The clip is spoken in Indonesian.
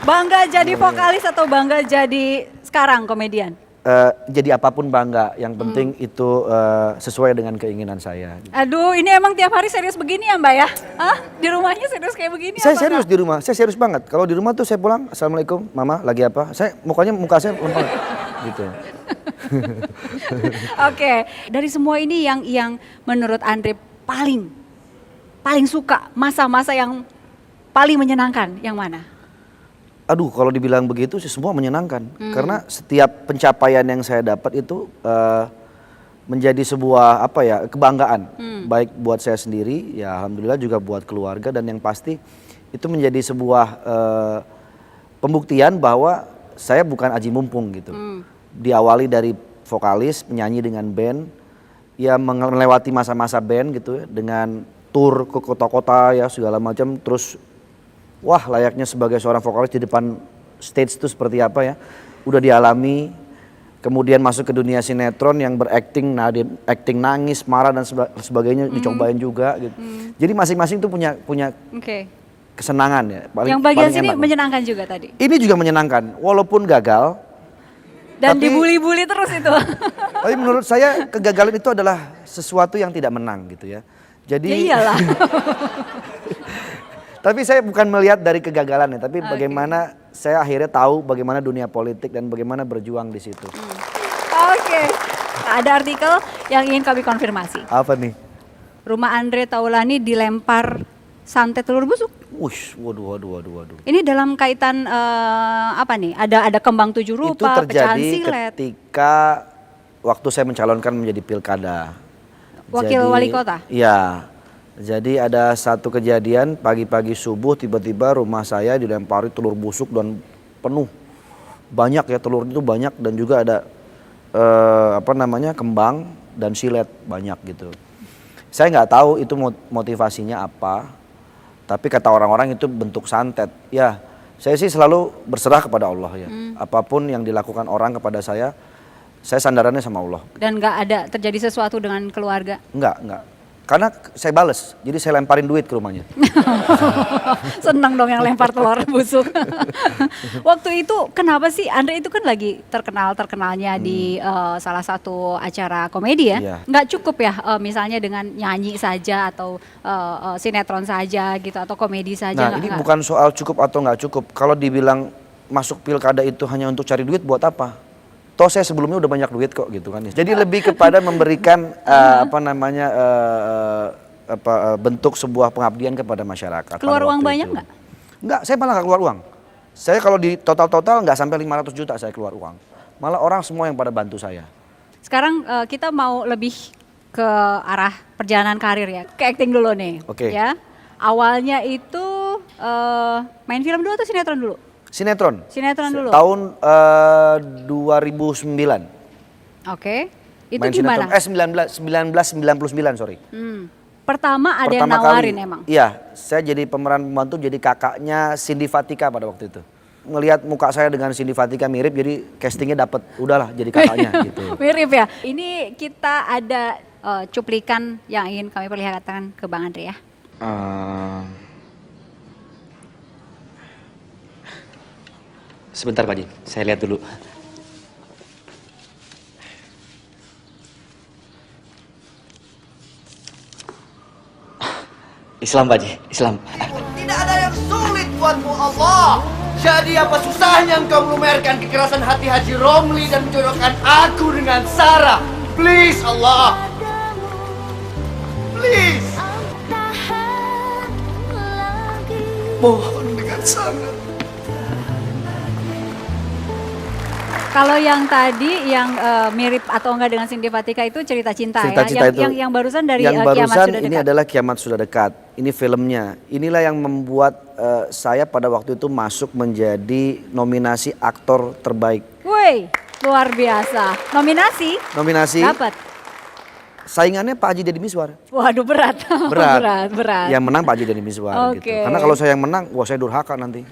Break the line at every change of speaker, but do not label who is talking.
Bangga jadi vokalis atau bangga jadi sekarang komedian?
Jadi apapun bangga, yang penting itu sesuai dengan keinginan saya.
Aduh, ini emang tiap hari serius begini ya Mbak ya? Hah? Di rumahnya serius kayak begini
Saya
apa
serius
enggak?
di rumah, saya serius banget. Kalau di rumah tuh saya pulang, assalamualaikum, mama lagi apa? Saya muka saya lempar gitu.
Oke, dari semua ini yang menurut Andre paling suka masa-masa yang paling menyenangkan yang mana?
Aduh, kalau dibilang begitu sih semua menyenangkan. Karena setiap pencapaian yang saya dapat itu menjadi sebuah apa ya, kebanggaan. Baik buat saya sendiri, ya alhamdulillah juga buat keluarga, dan yang pasti itu menjadi sebuah pembuktian bahwa saya bukan aji mumpung gitu. Diawali dari vokalis, penyanyi dengan band, ya melewati masa-masa band gitu ya, dengan tour ke kota-kota ya segala macam, terus wah layaknya sebagai seorang vokalis di depan stage itu seperti apa ya, udah dialami. Kemudian masuk ke dunia sinetron yang berakting, acting nangis, marah dan sebagainya dicobain juga gitu. Jadi masing-masing tuh punya
Oke.
kesenangan ya.
Yang bagian
paling
sini
enak.
menyenangkan juga tadi.
Ini juga menyenangkan, walaupun gagal.
Dan
Tapi-
dibully-bully terus itu.
Tapi menurut saya kegagalan itu adalah sesuatu yang tidak menang gitu ya.
Ya
Jadi
iyalah.
tapi saya bukan melihat dari kegagalannya, tapi bagaimana saya akhirnya tahu bagaimana dunia politik dan bagaimana berjuang di situ.
Oke. Ada artikel yang ingin kami konfirmasi.
Apa nih?
Rumah Andre Taulani dilempar santet telur busuk.
Wush, waduh.
Ini dalam kaitan apa nih? Ada kembang tujuh
Itu
rupa, pecahan
terjadi
silet.
ketika waktu saya mencalonkan menjadi pilkada.
Wakil wali kota?
Iya. Jadi ada satu kejadian pagi-pagi subuh tiba-tiba rumah saya dilempari telur busuk dan penuh. Banyak ya, telur itu banyak, dan juga ada kembang dan silet banyak gitu. Saya nggak tahu itu motivasinya apa, tapi kata orang-orang itu bentuk santet. Ya, saya sih selalu berserah kepada Allah ya. Apapun yang dilakukan orang kepada saya sandarannya sama Allah.
Dan nggak ada terjadi sesuatu dengan keluarga.
Enggak. Karena saya bales, jadi saya lemparin duit ke rumahnya.
Senang dong yang lempar telur busuk. Waktu itu kenapa sih Andre itu kan lagi terkenalnya di salah satu acara komedi ya?
Iya.
Nggak cukup ya misalnya dengan nyanyi saja atau sinetron saja gitu atau komedi saja?
Nah, ini bukan soal cukup atau nggak cukup. Kalau dibilang masuk pilkada itu hanya untuk cari duit, buat apa? Toh saya sebelumnya udah banyak duit kok gitu kan. Jadi lebih kepada memberikan bentuk sebuah pengabdian kepada masyarakat.
Keluar
pada
uang
waktu
banyak
itu.
nggak?
Nggak, saya malah nggak keluar uang. Saya kalau di total nggak sampai 500 juta saya keluar uang. Malah orang semua yang pada bantu saya.
Sekarang kita mau lebih ke arah perjalanan karir ya, ke acting dulu nih.
Oke.
Ya, awalnya itu main film dulu atau sinetron dulu?
Sinetron.
Sinetron dulu.
Tahun 2009.
Oke. Itu
Main
gimana?
sinetron. 1999 sorry.
Pertama ada yang
Pertama
nawarin
kali,
emang.
Iya, saya jadi pemeran pembantu, jadi kakaknya Cindy Fatika pada waktu itu. Ngelihat muka saya dengan Cindy Fatika mirip, jadi castingnya dapet, udahlah jadi kakaknya gitu.
Mirip ya. Ini kita ada cuplikan yang ingin kami perlihatkan ke Bang Andre ya.
Sebentar Pak Jin, saya lihat dulu. Islam Pak Jin, Islam.
Tidak ada yang sulit buatmu Allah. Jadi apa susahnya engkau melumerkan kekerasan hati Haji Romli dan menjodohkan aku dengan Sarah? Please Allah. Please. Mohon dengan sangat.
Kalau yang tadi yang mirip atau enggak dengan Cindy Fatika itu cerita cinta,
Cerita
ya.
cinta itu.
Yang barusan dari
Yang
Kiamat
barusan
Sudah
ini
Dekat.
adalah Kiamat Sudah Dekat. Ini filmnya. Inilah yang membuat saya pada waktu itu masuk menjadi nominasi aktor terbaik.
Woi, luar biasa. Nominasi?
Nominasi.
Dapat.
Saingannya Pak Haji Deddy Mizwar.
Waduh berat. berat.
Yang menang Pak Haji Deddy Mizwar gitu.
Oke.
Karena kalau saya yang menang, wah saya durhaka nanti.